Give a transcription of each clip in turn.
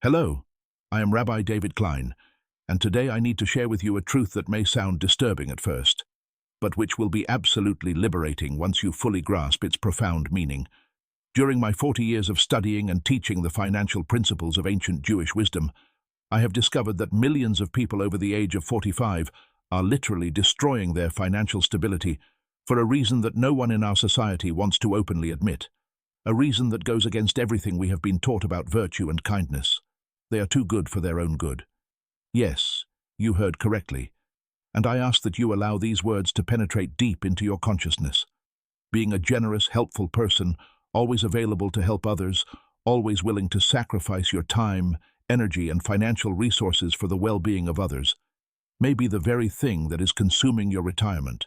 Hello, I am Rabbi David Klein, and today I need to share with you a truth that may sound disturbing at first, but which will be absolutely liberating once you fully grasp its profound meaning. During my 40 years of studying and teaching the financial principles of ancient Jewish wisdom, I have discovered that millions of people over the age of 45 are literally destroying their financial stability for a reason that no one in our society wants to openly admit, a reason that goes against everything we have been taught about virtue and kindness. They are too good for their own good. Yes, you heard correctly, and I ask that you allow these words to penetrate deep into your consciousness. Being a generous, helpful person, always available to help others, always willing to sacrifice your time, energy, and financial resources for the well-being of others, may be the very thing that is consuming your retirement,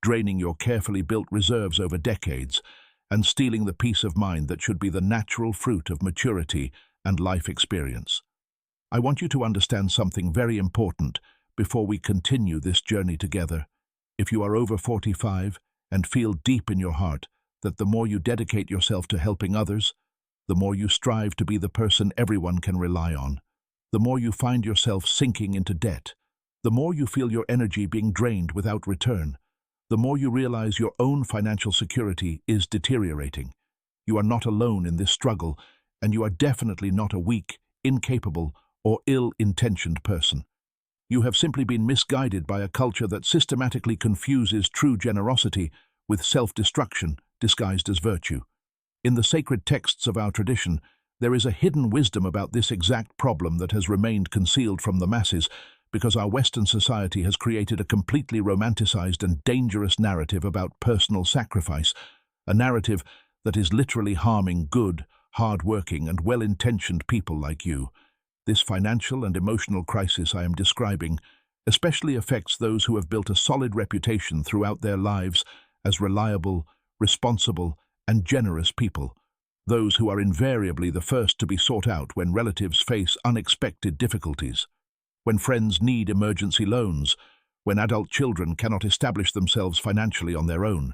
draining your carefully built reserves over decades, and stealing the peace of mind that should be the natural fruit of maturity and life experience. I want you to understand something very important before we continue this journey together. If you are over 45 and feel deep in your heart that the more you dedicate yourself to helping others, the more you strive to be the person everyone can rely on, the more you find yourself sinking into debt, the more you feel your energy being drained without return, the more you realize your own financial security is deteriorating. You are not alone in this struggle, and you are definitely not a weak, incapable, or ill-intentioned person. You have simply been misguided by a culture that systematically confuses true generosity with self-destruction disguised as virtue. In the sacred texts of our tradition, there is a hidden wisdom about this exact problem that has remained concealed from the masses because our Western society has created a completely romanticized and dangerous narrative about personal sacrifice, a narrative that is literally harming good, hard-working, and well-intentioned people like you. This financial and emotional crisis I am describing especially affects those who have built a solid reputation throughout their lives as reliable, responsible, and generous people, those who are invariably the first to be sought out when relatives face unexpected difficulties, when friends need emergency loans, when adult children cannot establish themselves financially on their own,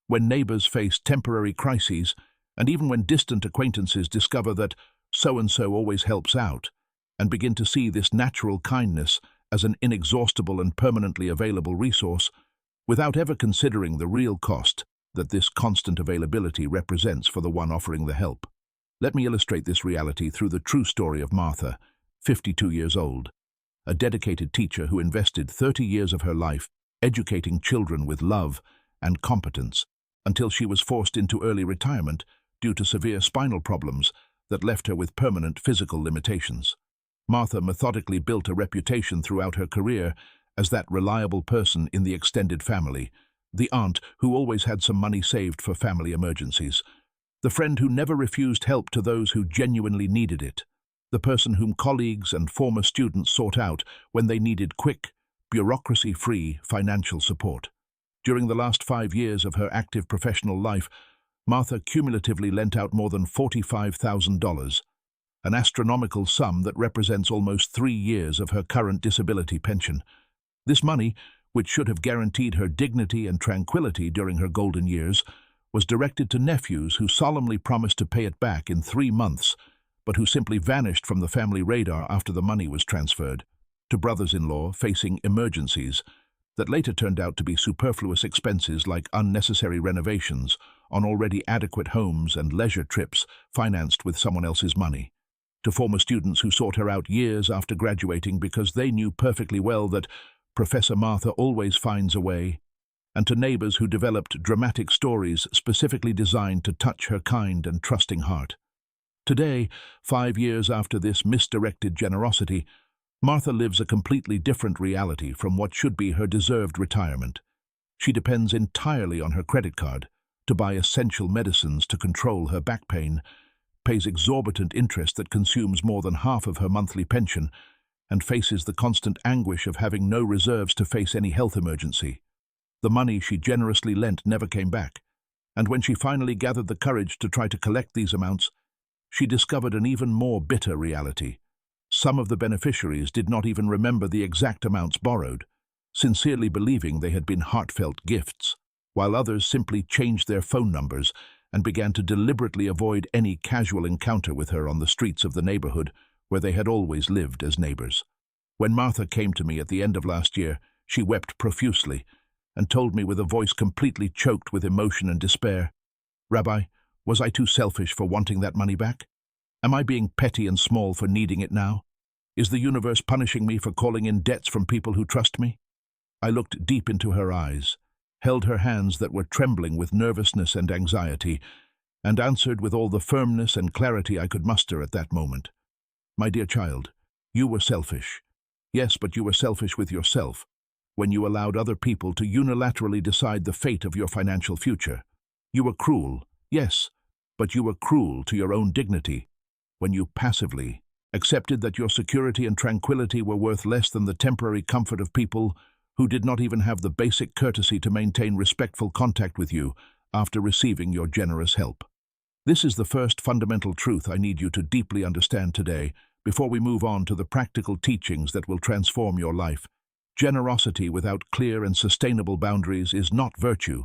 when neighbors face temporary crises, and even when distant acquaintances discover that so-and-so always helps out, and begin to see this natural kindness as an inexhaustible and permanently available resource, without ever considering the real cost that this constant availability represents for the one offering the help. Let me illustrate this reality through the true story of Martha, 52 years old, a dedicated teacher who invested 30 years of her life educating children with love and competence until she was forced into early retirement due to severe spinal problems that left her with permanent physical limitations. Martha methodically built a reputation throughout her career as that reliable person in the extended family, the aunt who always had some money saved for family emergencies, the friend who never refused help to those who genuinely needed it, the person whom colleagues and former students sought out when they needed quick, bureaucracy-free financial support. During the last 5 years of her active professional life, Martha cumulatively lent out more than $45,000, an astronomical sum that represents almost 3 years of her current disability pension. This money, which should have guaranteed her dignity and tranquility during her golden years, was directed to nephews who solemnly promised to pay it back in 3 months, but who simply vanished from the family radar after the money was transferred, to brothers-in-law facing emergencies that later turned out to be superfluous expenses like unnecessary renovations on already adequate homes and leisure trips financed with someone else's money, to former students who sought her out years after graduating because they knew perfectly well that Professor Martha always finds a way, and to neighbors who developed dramatic stories specifically designed to touch her kind and trusting heart. Today, 5 years after this misdirected generosity, Martha lives a completely different reality from what should be her deserved retirement. She depends entirely on her credit card to buy essential medicines to control her back pain, pays exorbitant interest that consumes more than half of her monthly pension, and faces the constant anguish of having no reserves to face any health emergency. The money she generously lent never came back, and when she finally gathered the courage to try to collect these amounts, she discovered an even more bitter reality. Some of the beneficiaries did not even remember the exact amounts borrowed, sincerely believing they had been heartfelt gifts, while others simply changed their phone numbers and began to deliberately avoid any casual encounter with her on the streets of the neighborhood where they had always lived as neighbors. When Martha came to me at the end of last year, she wept profusely and told me with a voice completely choked with emotion and despair, "Rabbi, was I too selfish for wanting that money back? Am I being petty and small for needing it now? Is the universe punishing me for calling in debts from people who trust me?" I looked deep into her eyes, held her hands that were trembling with nervousness and anxiety, and answered with all the firmness and clarity I could muster at that moment. "My dear child, you were selfish. Yes, but you were selfish with yourself, when you allowed other people to unilaterally decide the fate of your financial future. You were cruel, yes, but you were cruel to your own dignity, when you passively accepted that your security and tranquility were worth less than the temporary comfort of people who did not even have the basic courtesy to maintain respectful contact with you after receiving your generous help. This is the first fundamental truth I need you to deeply understand today, before we move on to the practical teachings that will transform your life. Generosity without clear and sustainable boundaries is not virtue.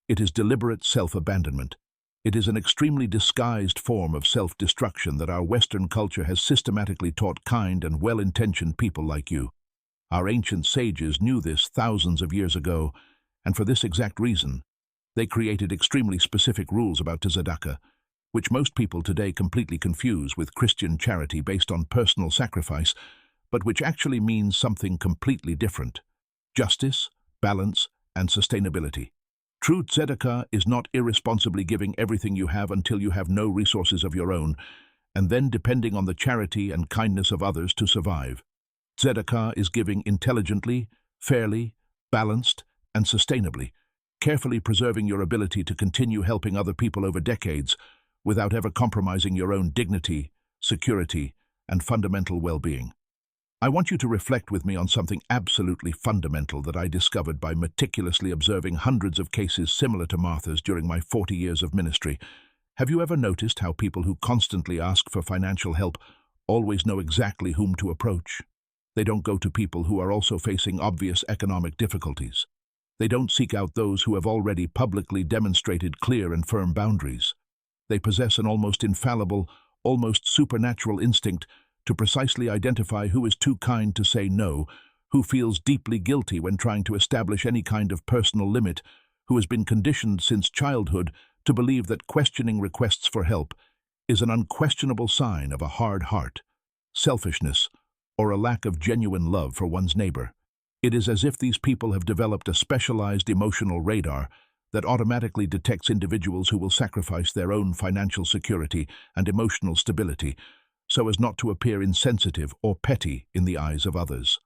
It is deliberate self-abandonment. It is an extremely disguised form of self-destruction that our Western culture has systematically taught kind and well-intentioned people like you. Our ancient sages knew this thousands of years ago, and for this exact reason, they created extremely specific rules about tzedakah, which most people today completely confuse with Christian charity based on personal sacrifice, but which actually means something completely different: justice, balance, and sustainability. True tzedakah is not irresponsibly giving everything you have until you have no resources of your own, and then depending on the charity and kindness of others to survive. Tzedakah is giving intelligently, fairly, balanced, and sustainably, carefully preserving your ability to continue helping other people over decades without ever compromising your own dignity, security, and fundamental well-being. I want you to reflect with me on something absolutely fundamental that I discovered by meticulously observing hundreds of cases similar to Martha's during my 40 years of ministry. Have you ever noticed how people who constantly ask for financial help always know exactly whom to approach? They don't go to people who are also facing obvious economic difficulties. They don't seek out those who have already publicly demonstrated clear and firm boundaries. They possess an almost infallible, almost supernatural instinct to precisely identify who is too kind to say no, who feels deeply guilty when trying to establish any kind of personal limit, who has been conditioned since childhood to believe that questioning requests for help is an unquestionable sign of a hard heart, selfishness, or a lack of genuine love for one's neighbor. It is as if these people have developed a specialized emotional radar that automatically detects individuals who will sacrifice their own financial security and emotional stability so as not to appear insensitive or petty in the eyes of others.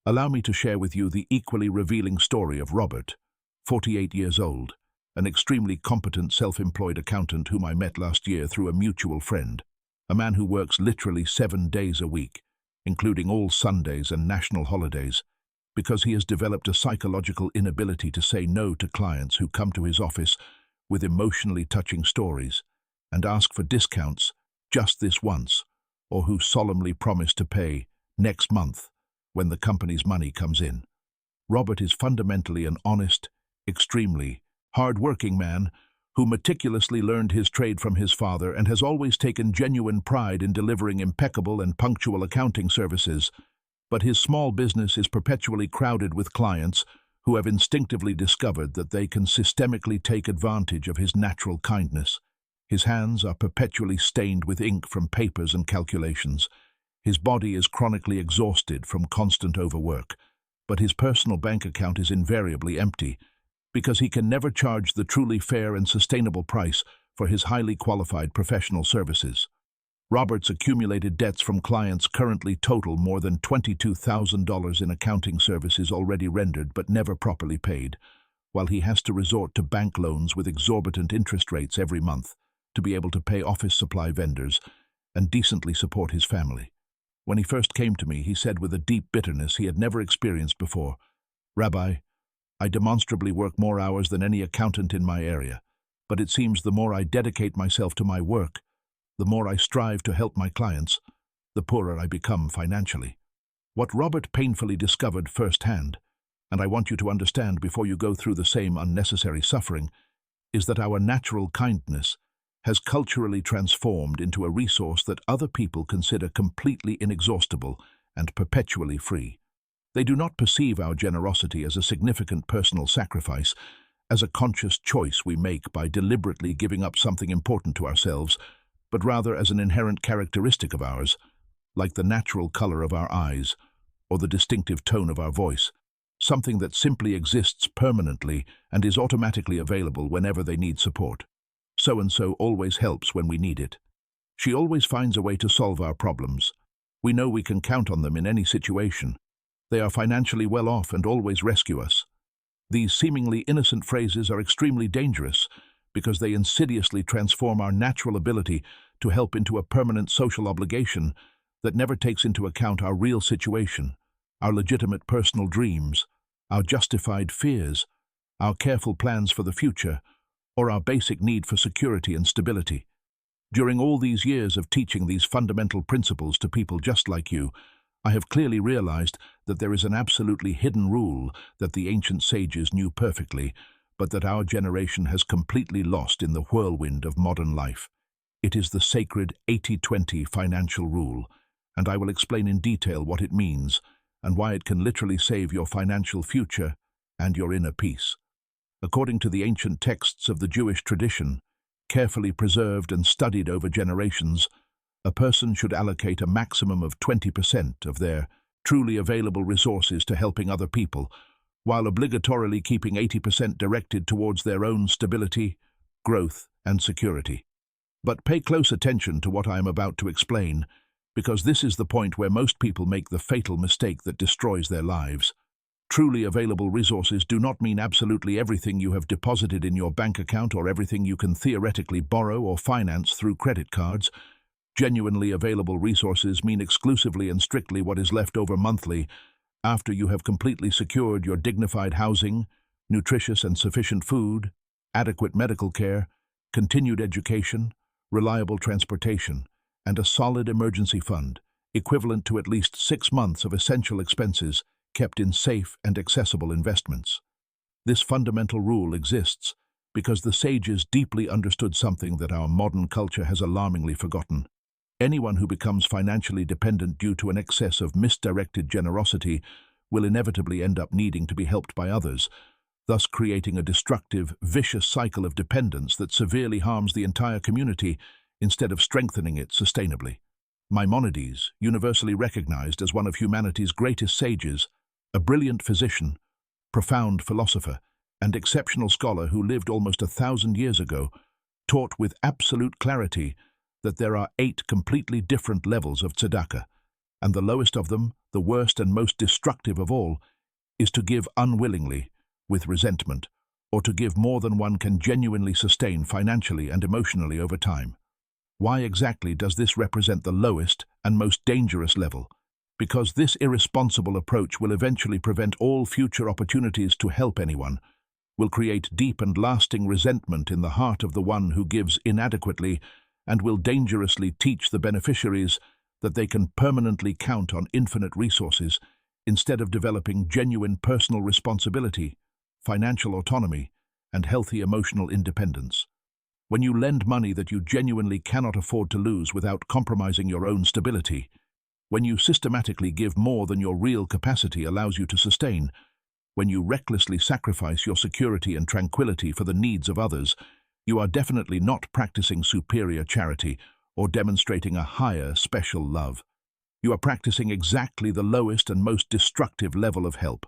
Allow me to share with you the equally revealing story of Robert, 48 years old, an extremely competent self-employed accountant whom I met last year through a mutual friend, a man who works literally 7 days a week, including all Sundays and national holidays, because he has developed a psychological inability to say no to clients who come to his office with emotionally touching stories and ask for discounts just this once, or who solemnly promise to pay next month when the company's money comes in. Robert is fundamentally an honest, extremely hard-working man who meticulously learned his trade from his father and has always taken genuine pride in delivering impeccable and punctual accounting services. But his small business is perpetually crowded with clients who have instinctively discovered that they can systemically take advantage of his natural kindness. His hands are perpetually stained with ink from papers and calculations. His body is chronically exhausted from constant overwork, but his personal bank account is invariably empty because he can never charge the truly fair and sustainable price for his highly qualified professional services. Robert's accumulated debts from clients currently total more than $22,000 in accounting services already rendered but never properly paid, while he has to resort to bank loans with exorbitant interest rates every month to be able to pay office supply vendors and decently support his family. When he first came to me, he said with a deep bitterness he had never experienced before, "Rabbi, I demonstrably work more hours than any accountant in my area, but it seems the more I dedicate myself to my work, the more I strive to help my clients, the poorer I become financially." What Robert painfully discovered firsthand, and I want you to understand before you go through the same unnecessary suffering, is that our natural kindness has culturally transformed into a resource that other people consider completely inexhaustible and perpetually free. They do not perceive our generosity as a significant personal sacrifice, as a conscious choice we make by deliberately giving up something important to ourselves, but rather as an inherent characteristic of ours, like the natural color of our eyes or the distinctive tone of our voice, something that simply exists permanently and is automatically available whenever they need support. So-and-so always helps when we need it. She always finds a way to solve our problems. We know we can count on them in any situation. They are financially well off and always rescue us. These seemingly innocent phrases are extremely dangerous because they insidiously transform our natural ability to help into a permanent social obligation that never takes into account our real situation, our legitimate personal dreams, our justified fears, our careful plans for the future, or our basic need for security and stability. During all these years of teaching these fundamental principles to people just like you, I have clearly realized that there is an absolutely hidden rule that the ancient sages knew perfectly, but that our generation has completely lost in the whirlwind of modern life. It is the sacred 80-20 financial rule, and I will explain in detail what it means and why it can literally save your financial future and your inner peace. According to the ancient texts of the Jewish tradition, carefully preserved and studied over generations, a person should allocate a maximum of 20% of their truly available resources to helping other people, while obligatorily keeping 80% directed towards their own stability, growth, and security. But pay close attention to what I am about to explain, because this is the point where most people make the fatal mistake that destroys their lives. Truly available resources do not mean absolutely everything you have deposited in your bank account or everything you can theoretically borrow or finance through credit cards. Genuinely available resources mean exclusively and strictly what is left over monthly after you have completely secured your dignified housing, nutritious and sufficient food, adequate medical care, continued education, reliable transportation, and a solid emergency fund, equivalent to at least 6 months of essential expenses kept in safe and accessible investments. This fundamental rule exists because the sages deeply understood something that our modern culture has alarmingly forgotten. Anyone who becomes financially dependent due to an excess of misdirected generosity will inevitably end up needing to be helped by others, thus creating a destructive, vicious cycle of dependence that severely harms the entire community instead of strengthening it sustainably. Maimonides, universally recognized as one of humanity's greatest sages, a brilliant physician, profound philosopher, and exceptional scholar who lived almost 1,000 years ago, taught with absolute clarity that there are 8 completely different levels of tzedakah, and the lowest of them, the worst and most destructive of all, is to give unwillingly, with resentment, or to give more than one can genuinely sustain financially and emotionally over time. Why exactly does this represent the lowest and most dangerous level? Because this irresponsible approach will eventually prevent all future opportunities to help anyone, will create deep and lasting resentment in the heart of the one who gives inadequately, and will dangerously teach the beneficiaries that they can permanently count on infinite resources instead of developing genuine personal responsibility, financial autonomy, and healthy emotional independence. When you lend money that you genuinely cannot afford to lose without compromising your own stability, when you systematically give more than your real capacity allows you to sustain, when you recklessly sacrifice your security and tranquility for the needs of others, you are definitely not practicing superior charity or demonstrating a higher special love. You are practicing exactly the lowest and most destructive level of help,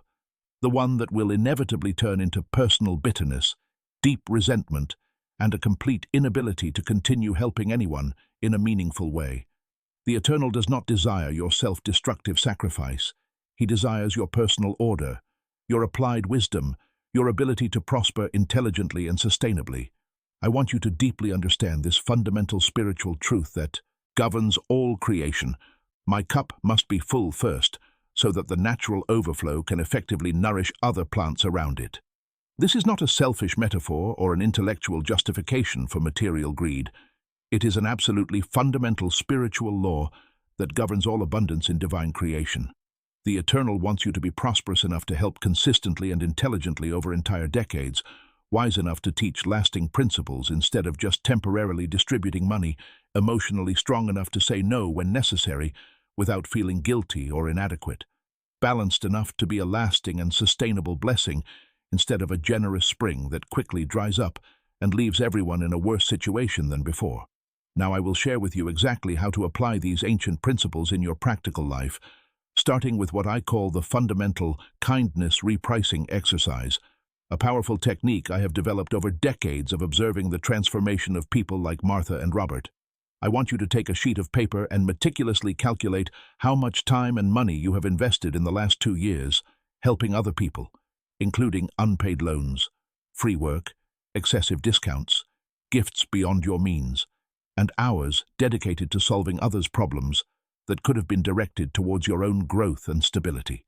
the one that will inevitably turn into personal bitterness, deep resentment, and a complete inability to continue helping anyone in a meaningful way. The Eternal does not desire your self-destructive sacrifice. He desires your personal order, your applied wisdom, your ability to prosper intelligently and sustainably. I want you to deeply understand this fundamental spiritual truth that governs all creation. My cup must be full first, so that the natural overflow can effectively nourish other plants around it. This is not a selfish metaphor or an intellectual justification for material greed. It is an absolutely fundamental spiritual law that governs all abundance in divine creation. The Eternal wants you to be prosperous enough to help consistently and intelligently over entire decades, wise enough to teach lasting principles instead of just temporarily distributing money, emotionally strong enough to say no when necessary without feeling guilty or inadequate, balanced enough to be a lasting and sustainable blessing instead of a generous spring that quickly dries up and leaves everyone in a worse situation than before. Now I will share with you exactly how to apply these ancient principles in your practical life, starting with what I call the fundamental kindness repricing exercise, a powerful technique I have developed over decades of observing the transformation of people like Martha and Robert. I want you to take a sheet of paper and meticulously calculate how much time and money you have invested in the last 2 years helping other people, including unpaid loans, free work, excessive discounts, gifts beyond your means, and hours dedicated to solving others' problems that could have been directed towards your own growth and stability.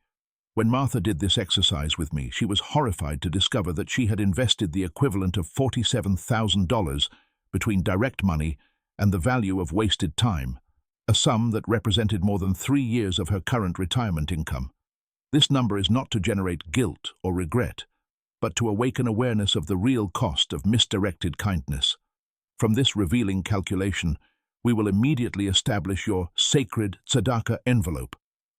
When Martha did this exercise with me, she was horrified to discover that she had invested the equivalent of $47,000 between direct money and the value of wasted time, a sum that represented more than 3 years of her current retirement income. This number is not to generate guilt or regret, but to awaken awareness of the real cost of misdirected kindness. From this revealing calculation, we will immediately establish your sacred tzedakah envelope,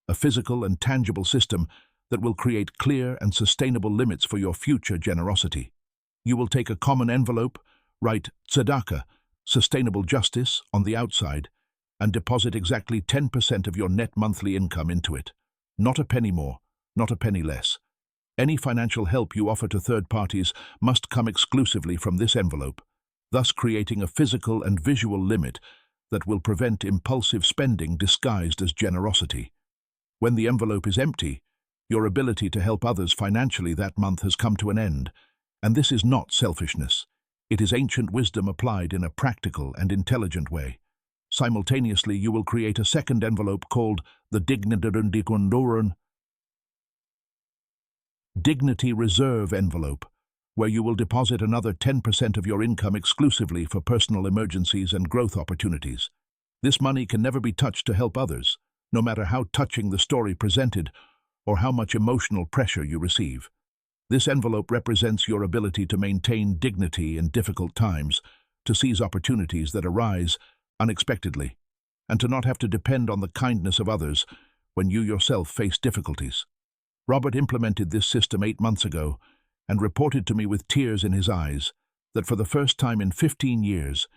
a physical and tangible system that will create clear and sustainable limits for your future generosity. You will take a common envelope, write tzedakah, sustainable justice, on the outside, and deposit exactly 10% of your net monthly income into it. Not a penny more, not a penny less. Any financial help you offer to third parties must come exclusively from this envelope, thus creating a physical and visual limit that will prevent impulsive spending disguised as generosity. When the envelope is empty, your ability to help others financially that month has come to an end, and this is not selfishness. It is ancient wisdom applied in a practical and intelligent way. Simultaneously, you will create a second envelope called the Dignity Reserve envelope, where you will deposit another 10% of your income exclusively for personal emergencies and growth opportunities. This money can never be touched to help others, no matter how touching the story presented or how much emotional pressure you receive. This envelope represents your ability to maintain dignity in difficult times, to seize opportunities that arise unexpectedly, and to not have to depend on the kindness of others when you yourself face difficulties. Robert implemented this system 8 months ago and reported to me with tears in his eyes that for the first time in 15 years,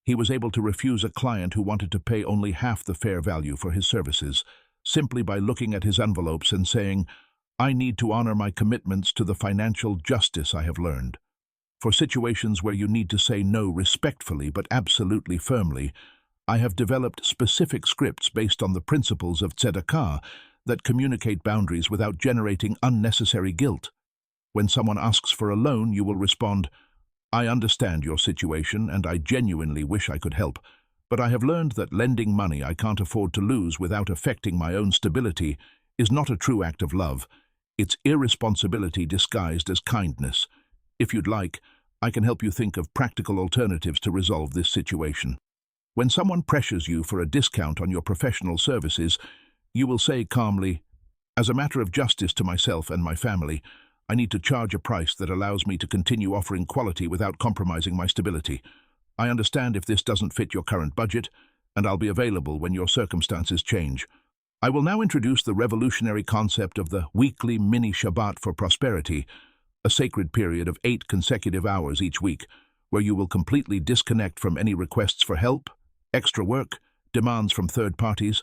he was able to refuse a client who wanted to pay only half the fair value for his services, simply by looking at his envelopes and saying, "I need to honor my commitments to the financial justice I have learned." For situations where you need to say no respectfully but absolutely firmly, I have developed specific scripts based on the principles of tzedakah that communicate boundaries without generating unnecessary guilt. When someone asks for a loan, you will respond, "I understand your situation and I genuinely wish I could help, but I have learned that lending money I can't afford to lose without affecting my own stability is not a true act of love. It's irresponsibility disguised as kindness. If you'd like, I can help you think of practical alternatives to resolve this situation." When someone pressures you for a discount on your professional services, you will say calmly, "As a matter of justice to myself and my family, I need to charge a price that allows me to continue offering quality without compromising my stability. I understand if this doesn't fit your current budget, and I'll be available when your circumstances change." I will now introduce the revolutionary concept of the weekly mini Shabbat for prosperity, a sacred period of 8 consecutive hours each week, where you will completely disconnect from any requests for help, extra work, demands from third parties,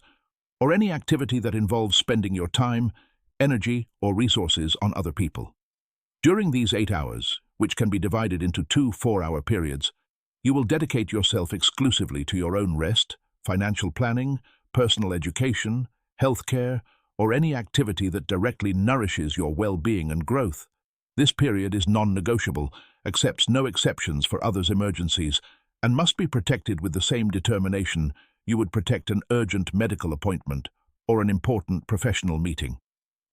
or any activity that involves spending your time, energy, or resources on other people. During these 8 hours, which can be divided into 2 4-hour periods, you will dedicate yourself exclusively to your own rest, financial planning, personal education, healthcare, or any activity that directly nourishes your well-being and growth. This period is non-negotiable, accepts no exceptions for others' emergencies, and must be protected with the same determination you would protect an urgent medical appointment or an important professional meeting.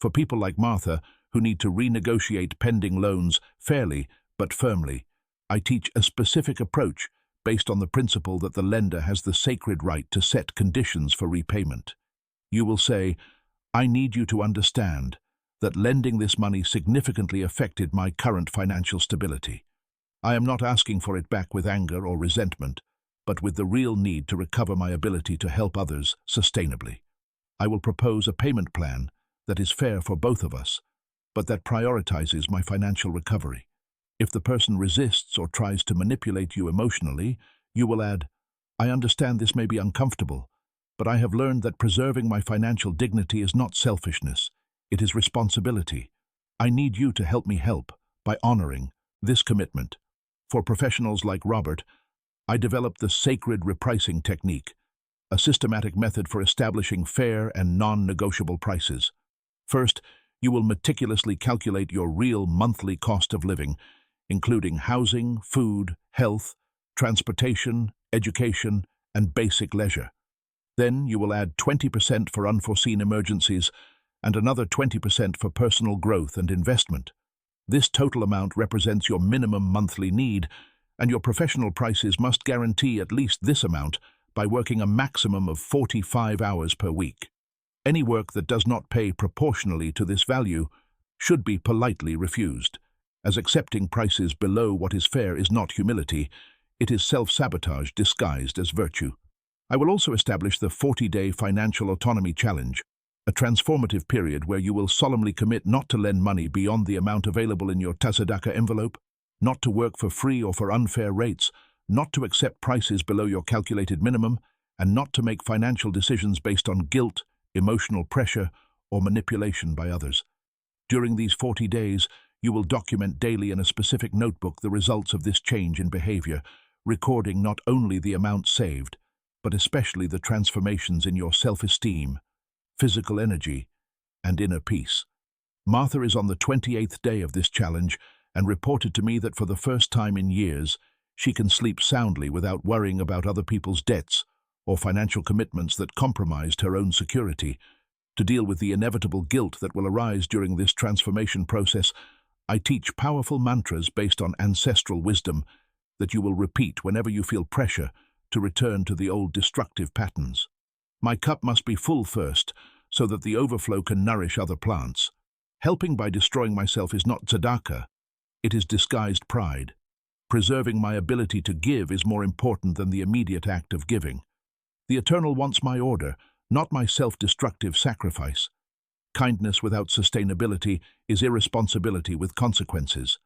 For people like Martha, who need to renegotiate pending loans fairly but firmly, I teach a specific approach based on the principle that the lender has the sacred right to set conditions for repayment. You will say, "I need you to understand that lending this money significantly affected my current financial stability. I am not asking for it back with anger or resentment, but with the real need to recover my ability to help others sustainably. I will propose a payment plan that is fair for both of us, but that prioritizes my financial recovery. If the person resists or tries to manipulate you emotionally, you will add, "I understand this may be uncomfortable, but I have learned that preserving my financial dignity is not selfishness, it is responsibility. I need you to help me help by honoring this commitment." For professionals like Robert, I developed the sacred repricing technique, a systematic method for establishing fair and non-negotiable prices. First, you will meticulously calculate your real monthly cost of living, including housing, food, health, transportation, education, and basic leisure. Then you will add 20% for unforeseen emergencies and another 20% for personal growth and investment. This total amount represents your minimum monthly need, and your professional prices must guarantee at least this amount by working a maximum of 45 hours per week. Any work that does not pay proportionally to this value should be politely refused, as accepting prices below what is fair is not humility, it is self-sabotage disguised as virtue. I will also establish the 40-day Financial Autonomy Challenge, a transformative period where you will solemnly commit not to lend money beyond the amount available in your tzedakah envelope, not to work for free or for unfair rates, not to accept prices below your calculated minimum, and not to make financial decisions based on guilt, emotional pressure, or manipulation by others. During these 40 days, you will document daily in a specific notebook the results of this change in behavior, recording not only the amount saved, but especially the transformations in your self-esteem, physical energy, and inner peace. Martha is on the 28th day of this challenge and reported to me that for the first time in years, she can sleep soundly without worrying about other people's debts or financial commitments that compromised her own security. To deal with the inevitable guilt that will arise during this transformation process, I teach powerful mantras based on ancestral wisdom that you will repeat whenever you feel pressure to return to the old destructive patterns. My cup must be full first, so that the overflow can nourish other plants. Helping by destroying myself is not tzedakah, it is disguised pride. Preserving my ability to give is more important than the immediate act of giving. The Eternal wants my order, not my self-destructive sacrifice. Kindness without sustainability is irresponsibility with consequences.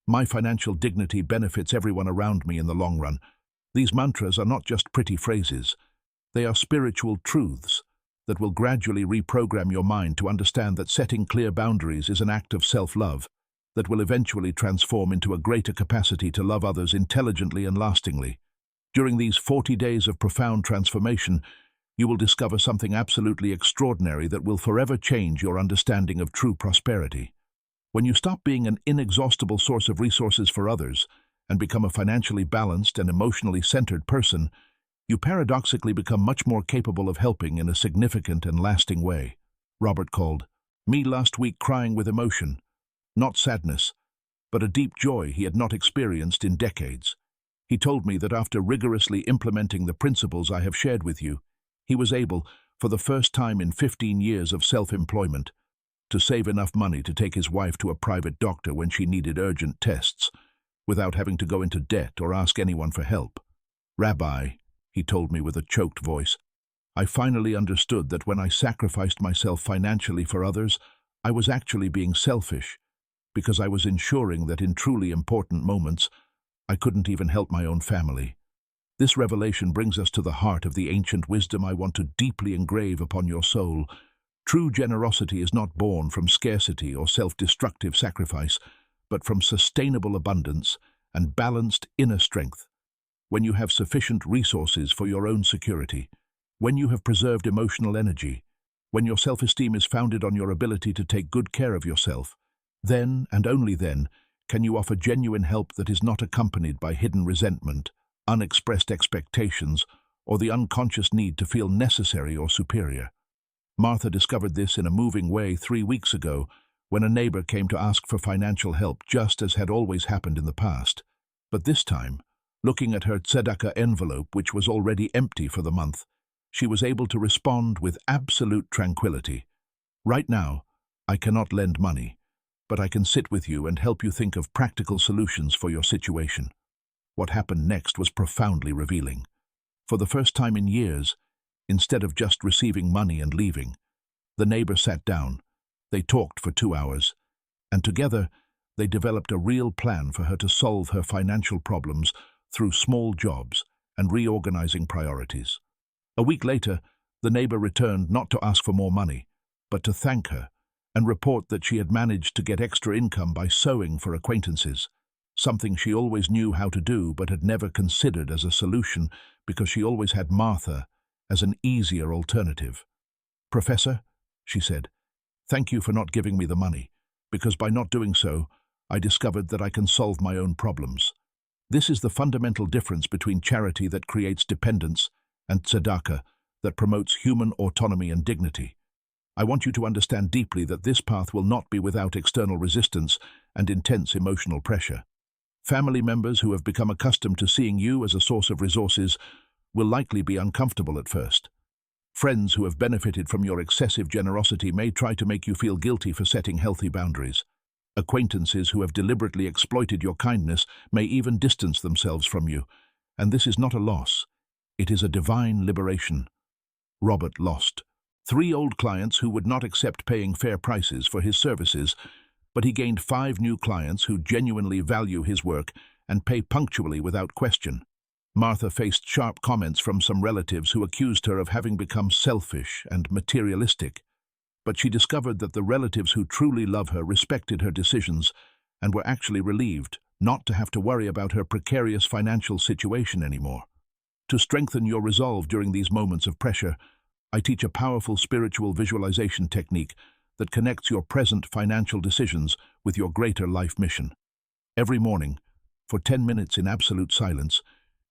My financial dignity benefits everyone around me in the long run. These mantras are not just pretty phrases. They are spiritual truths that will gradually reprogram your mind to understand that setting clear boundaries is an act of self-love that will eventually transform into a greater capacity to love others intelligently and lastingly. During these 40 days of profound transformation, you will discover something absolutely extraordinary that will forever change your understanding of true prosperity. When you stop being an inexhaustible source of resources for others and become a financially balanced and emotionally centered person, you paradoxically become much more capable of helping in a significant and lasting way. Robert called me last week crying with emotion, not sadness, but a deep joy he had not experienced in decades. He told me that after rigorously implementing the principles I have shared with you, he was able, for the first time in 15 years of self-employment, to save enough money to take his wife to a private doctor when she needed urgent tests, without having to go into debt or ask anyone for help. "Rabbi," he told me with a choked voice, "I finally understood that when I sacrificed myself financially for others, I was actually being selfish, because I was ensuring that in truly important moments, I couldn't even help my own family." This revelation brings us to the heart of the ancient wisdom I want to deeply engrave upon your soul. True generosity is not born from scarcity or self-destructive sacrifice, but from sustainable abundance and balanced inner strength. When you have sufficient resources for your own security, when you have preserved emotional energy, when your self-esteem is founded on your ability to take good care of yourself, then, and only then, can you offer genuine help that is not accompanied by hidden resentment, unexpressed expectations, or the unconscious need to feel necessary or superior. Martha discovered this in a moving way 3 weeks ago when a neighbor came to ask for financial help, just as had always happened in the past. But this time, looking at her tzedakah envelope, which was already empty for the month, she was able to respond with absolute tranquility. "Right now, I cannot lend money, but I can sit with you and help you think of practical solutions for your situation." What happened next was profoundly revealing. For the first time in years, instead of just receiving money and leaving, the neighbor sat down. They talked for 2 hours, and together they developed a real plan for her to solve her financial problems through small jobs and reorganizing priorities. A week later, the neighbor returned not to ask for more money, but to thank her and report that she had managed to get extra income by sewing for acquaintances, something she always knew how to do but had never considered as a solution because she always had Martha as an easier alternative. "Professor," she said, "thank you for not giving me the money, because by not doing so, I discovered that I can solve my own problems. This is the fundamental difference between charity that creates dependence and tzedakah that promotes human autonomy and dignity. I want you to understand deeply that this path will not be without external resistance and intense emotional pressure. Family members who have become accustomed to seeing you as a source of resources will likely be uncomfortable at first. Friends who have benefited from your excessive generosity may try to make you feel guilty for setting healthy boundaries. Acquaintances who have deliberately exploited your kindness may even distance themselves from you, and this is not a loss. It is a divine liberation." Robert lost 3 old clients who would not accept paying fair prices for his services, but he gained 5 new clients who genuinely value his work and pay punctually without question. Martha faced sharp comments from some relatives who accused her of having become selfish and materialistic, but she discovered that the relatives who truly love her respected her decisions and were actually relieved not to have to worry about her precarious financial situation anymore. To strengthen your resolve during these moments of pressure, I teach a powerful spiritual visualization technique that connects your present financial decisions with your greater life mission. Every morning, for 10 minutes in absolute silence,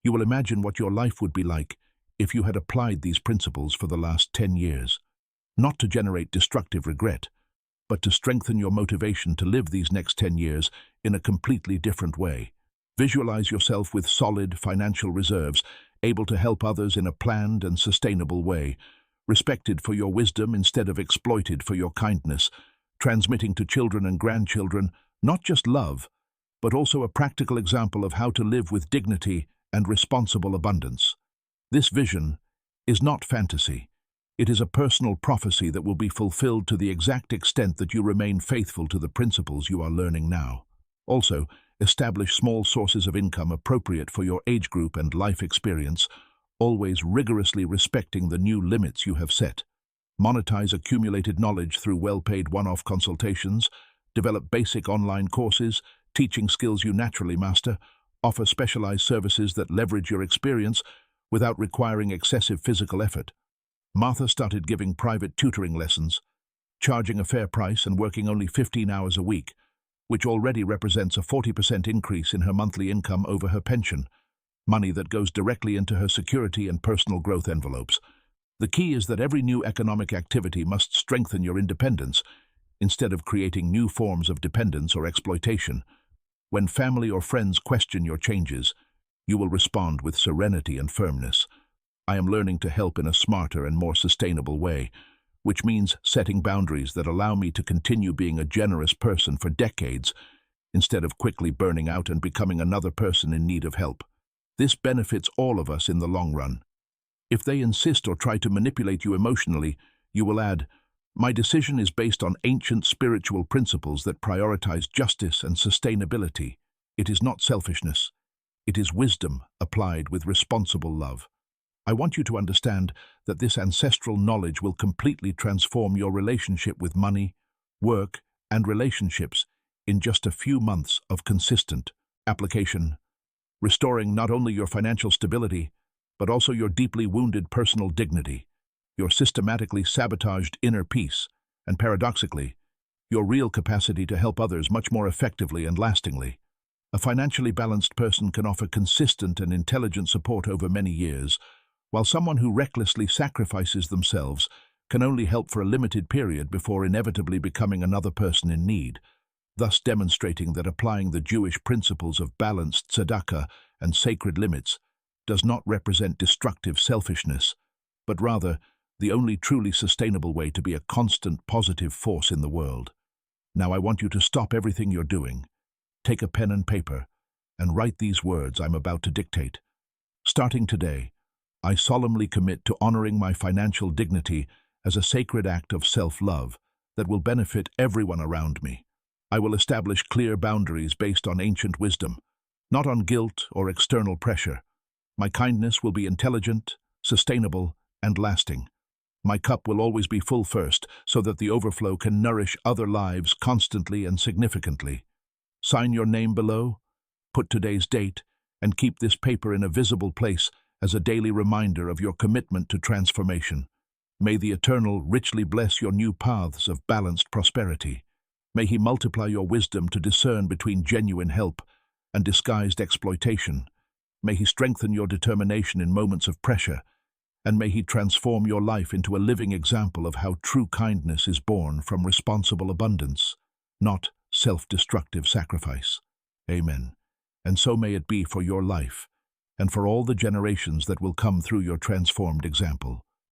you will imagine what your life would be like if you had applied these principles for the last 10 years. Not to generate destructive regret, but to strengthen your motivation to live these next 10 years in a completely different way. Visualize yourself with solid financial reserves, able to help others in a planned and sustainable way, respected for your wisdom instead of exploited for your kindness, transmitting to children and grandchildren not just love, but also a practical example of how to live with dignity and responsible abundance. This vision is not fantasy. It is a personal prophecy that will be fulfilled to the exact extent that you remain faithful to the principles you are learning now. Also, establish small sources of income appropriate for your age group and life experience, always rigorously respecting the new limits you have set. Monetize accumulated knowledge through well-paid one-off consultations, develop basic online courses, teaching skills you naturally master, offer specialized services that leverage your experience without requiring excessive physical effort. Martha started giving private tutoring lessons, charging a fair price and working only 15 hours a week, which already represents a 40% increase in her monthly income over her pension, money that goes directly into her security and personal growth envelopes. The key is that every new economic activity must strengthen your independence instead of creating new forms of dependence or exploitation. When family or friends question your changes, you will respond with serenity and firmness. I am learning to help in a smarter and more sustainable way, which means setting boundaries that allow me to continue being a generous person for decades instead of quickly burning out and becoming another person in need of help. This benefits all of us in the long run. If they insist or try to manipulate you emotionally, you will add, "My decision is based on ancient spiritual principles that prioritize justice and sustainability. It is not selfishness. It is wisdom applied with responsible love." I want you to understand that this ancestral knowledge will completely transform your relationship with money, work, and relationships in just a few months of consistent application, restoring not only your financial stability, but also your deeply wounded personal dignity, your systematically sabotaged inner peace, and paradoxically, your real capacity to help others much more effectively and lastingly. A financially balanced person can offer consistent and intelligent support over many years, while someone who recklessly sacrifices themselves can only help for a limited period before inevitably becoming another person in need, thus demonstrating that applying the Jewish principles of balanced tzedakah and sacred limits does not represent destructive selfishness, but rather the only truly sustainable way to be a constant positive force in the world. Now I want you to stop everything you're doing. Take a pen and paper and write these words I'm about to dictate. Starting today, I solemnly commit to honoring my financial dignity as a sacred act of self-love that will benefit everyone around me. I will establish clear boundaries based on ancient wisdom, not on guilt or external pressure. My kindness will be intelligent, sustainable, and lasting. My cup will always be full first, so that the overflow can nourish other lives constantly and significantly. Sign your name below, put today's date, and keep this paper in a visible place as a daily reminder of your commitment to transformation. May the Eternal richly bless your new paths of balanced prosperity. May He multiply your wisdom to discern between genuine help and disguised exploitation. May He strengthen your determination in moments of pressure, and may He transform your life into a living example of how true kindness is born from responsible abundance, not self-destructive sacrifice. Amen. And so may it be for your life, and for all the generations that will come through your transformed example.